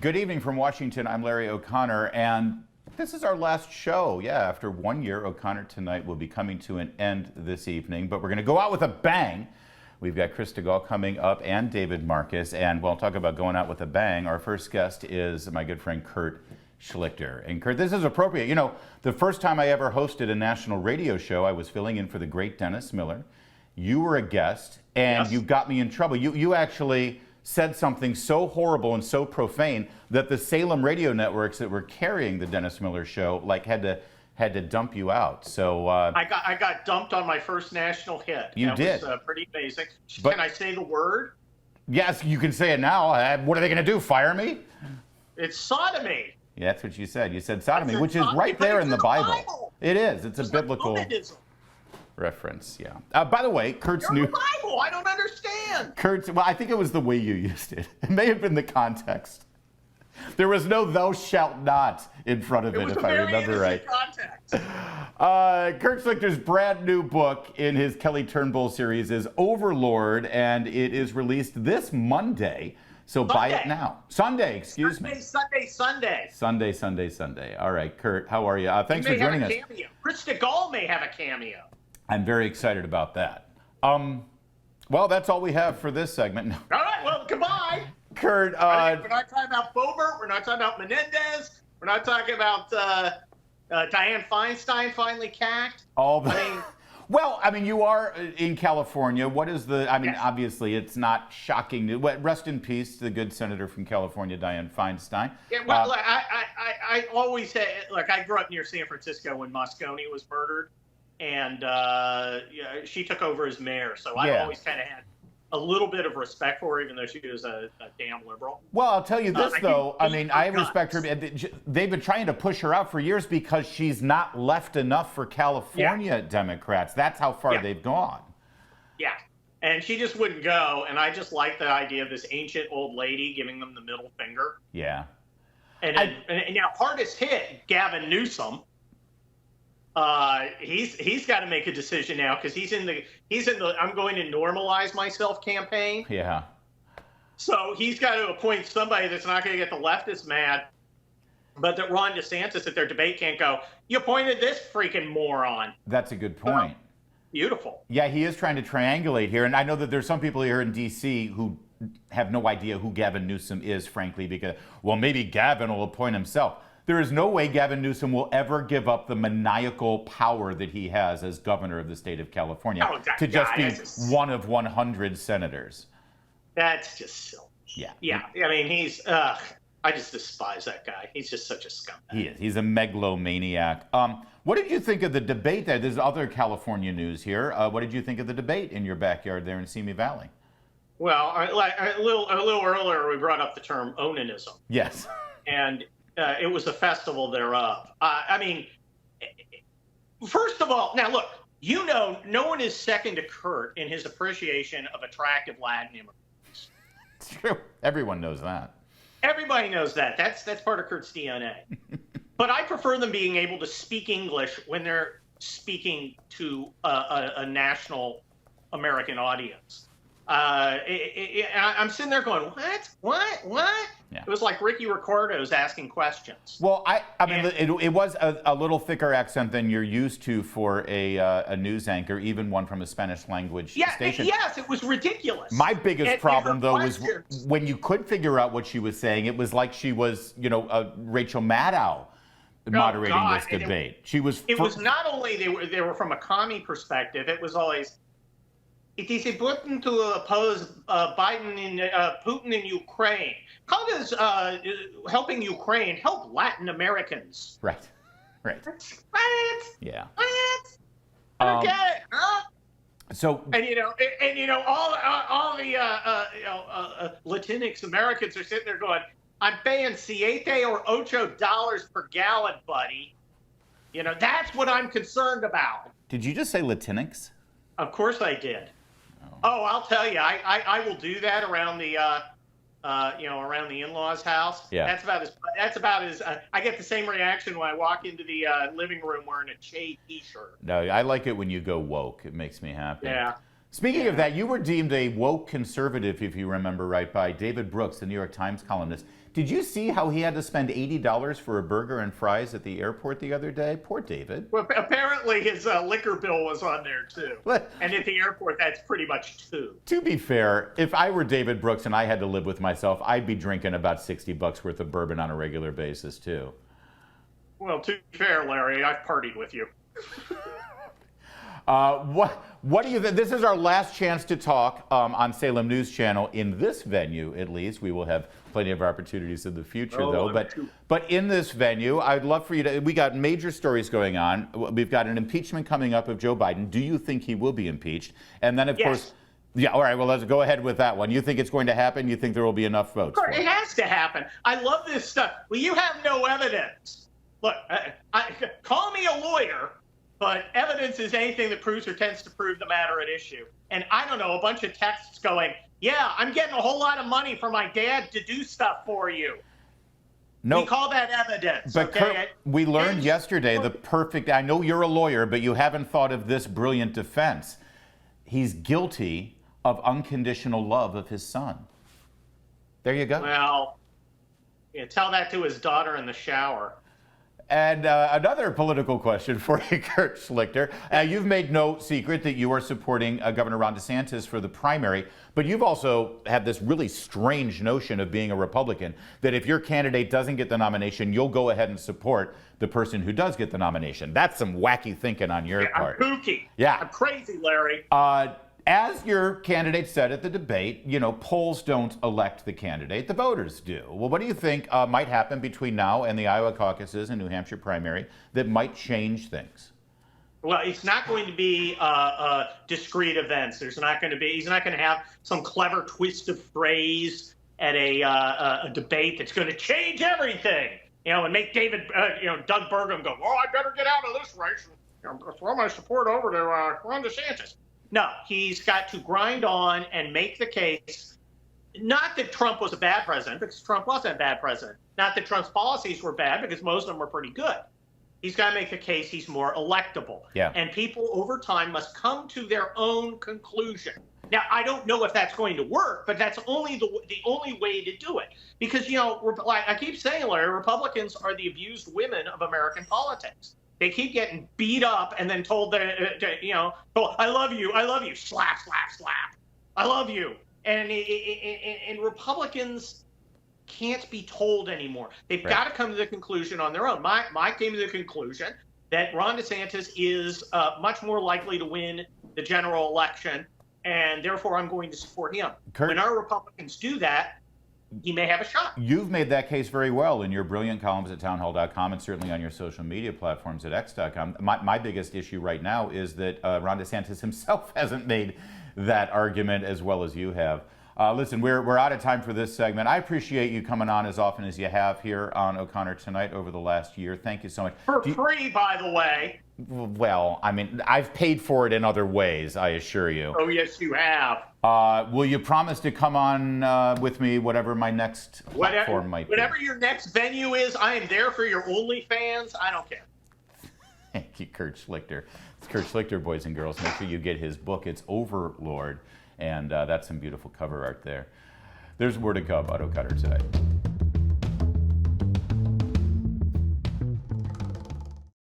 Good evening from Washington. I'm Larry O'Connor, and this is our last show. Yeah, after 1 year, O'Connor Tonight will be coming to an end this evening, but we're going to go out with a bang. We've got Chris DeGaulle coming up and David Marcus, and we'll talk about going out with a bang. Our first guest is my good friend Kurt Schlichter. And Kurt, this is appropriate. You know, the first time I ever hosted a national radio show, I was filling in for the great Dennis Miller. You were a guest, and you got me in trouble. You actually said something so horrible and so profane that the Salem radio networks that were carrying the Dennis Miller show had to dump you out. So I got dumped on my first national hit. That did. Was pretty basic. But, can I say the word? Yes, you can say it now. What are they going to do? Fire me? It's sodomy. Yeah, that's what you said. You said sodomy, which is right there in the Bible. It is. It's a biblical reference. Yeah. By the way, Kurt's new Bible. I don't understand. Kurt's. Well, I think it was the way you used it. It may have been the context. There was no "thou shalt not" in front of it, if I remember right. Context. Kurt Schlichter's brand new book in his Kelly Turnbull series is Overlord, and it is released this Monday. So buy it now. Sunday, excuse me. Sunday. All right, Kurt, how are you? Thanks for joining us. Chris DeGaulle may have a cameo. I'm very excited about that. Well, that's all we have for this segment. All right, well, goodbye. Kurt, we're not talking about Boebert. We're not talking about Menendez. We're not talking about Dianne Feinstein finally cacked. Well, I mean, you are in California. What is obviously, it's not shocking. Rest in peace to the good senator from California, Dianne Feinstein. Yeah, well, I always had, I grew up near San Francisco when Moscone was murdered, and she took over as mayor. So I always kind of had a little bit of respect for her, even though she was a damn liberal. Well, I'll tell you this, though. I respect her. They've been trying to push her out for years because she's not left enough for California Democrats. That's how far they've gone. Yeah, and she just wouldn't go. And I just like the idea of this ancient old lady giving them the middle finger. Yeah. And now, hardest hit, Gavin Newsom. He's got to make a decision now because he's in the I'm going to normalize myself campaign. Yeah. So he's got to appoint somebody that's not going to get the leftists mad, but that Ron DeSantis at their debate can't go, you appointed this freaking moron. That's a good point. Beautiful. Yeah, he is trying to triangulate here, and I know that there's some people here in D.C. who have no idea who Gavin Newsom is, frankly, because, well, maybe Gavin will appoint himself. There is no way Gavin Newsom will ever give up the maniacal power that he has as governor of the state of California to just be one of 100 senators. That's just silly. Yeah. I mean, I just despise that guy. He's just such a scumbag. He is. He's a megalomaniac. What did you think of the debate there? There's other California news here. What did you think of the debate in your backyard there in Simi Valley? Well, a little earlier, we brought up the term onanism. Yes. And it was a festival thereof. I mean, first of all, now look, no one is second to Kurt in his appreciation of attractive Latin immigrants. It's true. Everyone knows that. Everybody knows that. That's part of Kurt's DNA. But I prefer them being able to speak English when they're speaking to a national American audience. I'm sitting there going, what? Yeah. It was like Ricky Ricardo's asking questions. Well, I mean, it was a little thicker accent than you're used to for a news anchor, even one from a Spanish language station. Yes, it was ridiculous. My biggest problem, though, was when you could figure out what she was saying, it was like she was, Rachel Maddow moderating this debate. It was not only they were from a commie perspective, it was always, it is important to oppose Putin in Ukraine. How does helping Ukraine help Latin Americans? Right. What? Yeah. What? I don't get it. Huh? So all the Latinx Americans are sitting there going, "I'm paying $7 or $8 per gallon, buddy." That's what I'm concerned about. Did you just say Latinx? Of course I did. Oh, I'll tell you, I will do that around the around the in-laws' house. Yeah. That's about as I get the same reaction when I walk into the living room wearing a Che t-shirt. No, I like it when you go woke. It makes me happy. Yeah. Speaking of that, you were deemed a woke conservative, if you remember right, by David Brooks, the New York Times columnist. Did you see how he had to spend $80 for a burger and fries at the airport the other day? Poor David. Well, apparently his liquor bill was on there too. What? And at the airport, that's pretty much two. To be fair, if I were David Brooks and I had to live with myself, I'd be drinking about $60 worth of bourbon on a regular basis too. Well, to be fair, Larry, I've partied with you. What do you think? This is our last chance to talk on Salem News Channel in this venue, at least. We will have plenty of opportunities in the future, though. But in this venue, I'd love for you to. We got major stories going on. We've got an impeachment coming up of Joe Biden. Do you think he will be impeached? And then, of course. Yeah, all right, well, let's go ahead with that one. You think it's going to happen? You think there will be enough votes? Of course, it has to happen. I love this stuff. Well, you have no evidence. Look, call me a lawyer, but evidence is anything that proves or tends to prove the matter at issue. And I don't know, a bunch of texts going, yeah, I'm getting a whole lot of money for my dad to do stuff for you. No, we call that evidence. But okay? Kurt, we learned yesterday the perfect, I know you're a lawyer, but you haven't thought of this brilliant defense. He's guilty of unconditional love of his son. There you go. Well, yeah, tell that to his daughter in the shower. And another political question for you, Kurt Schlichter. You've made no secret that you are supporting Governor Ron DeSantis for the primary, but you've also had this really strange notion of being a Republican, that if your candidate doesn't get the nomination, you'll go ahead and support the person who does get the nomination. That's some wacky thinking on your part. I'm kooky. Yeah. I'm crazy, Larry. As your candidate said at the debate, you know, polls don't elect the candidate, the voters do. Well, what do you think might happen between now and the Iowa caucuses and New Hampshire primary that might change things? Well, it's not going to be discrete events. He's not going to have some clever twist of phrase at a debate that's going to change everything, you know, and make Doug Burgum go, well, I better get out of this race and throw my support over to Ron DeSantis. No, he's got to grind on and make the case, not that Trump was a bad president, because Trump wasn't a bad president. Not that Trump's policies were bad, because most of them were pretty good. He's got to make the case he's more electable. Yeah. And people over time must come to their own conclusion. Now, I don't know if that's going to work, but that's only the only way to do it. Because, you know, like I keep saying, Larry, Republicans are the abused women of American politics. They keep getting beat up and then told that, oh, I love you, slap, slap, slap. I love you. And Republicans can't be told anymore. They've got to come to the conclusion on their own. Mike came to the conclusion that Ron DeSantis is much more likely to win the general election, and therefore I'm going to support him. Kurt, when our Republicans do that, he may have a shot. You've made that case very well in your brilliant columns at townhall.com and certainly on your social media platforms at x.com. My biggest issue right now is that Ron DeSantis himself hasn't made that argument as well as you have. Listen, we're out of time for this segment. I appreciate you coming on as often as you have here on O'Connor Tonight over the last year. Thank you so much. For free, by the way. Well, I mean, I've paid for it in other ways, I assure you. Oh, yes, you have. Will you promise to come on with me, whatever my next platform might be? Whatever your next venue is, I am there for your OnlyFans. I don't care. Thank you, Kurt Schlichter. It's Kurt Schlichter, boys and girls. Make sure you get his book. It's Overlord, and that's some beautiful cover art there. There's more to come on O'Connor Tonight.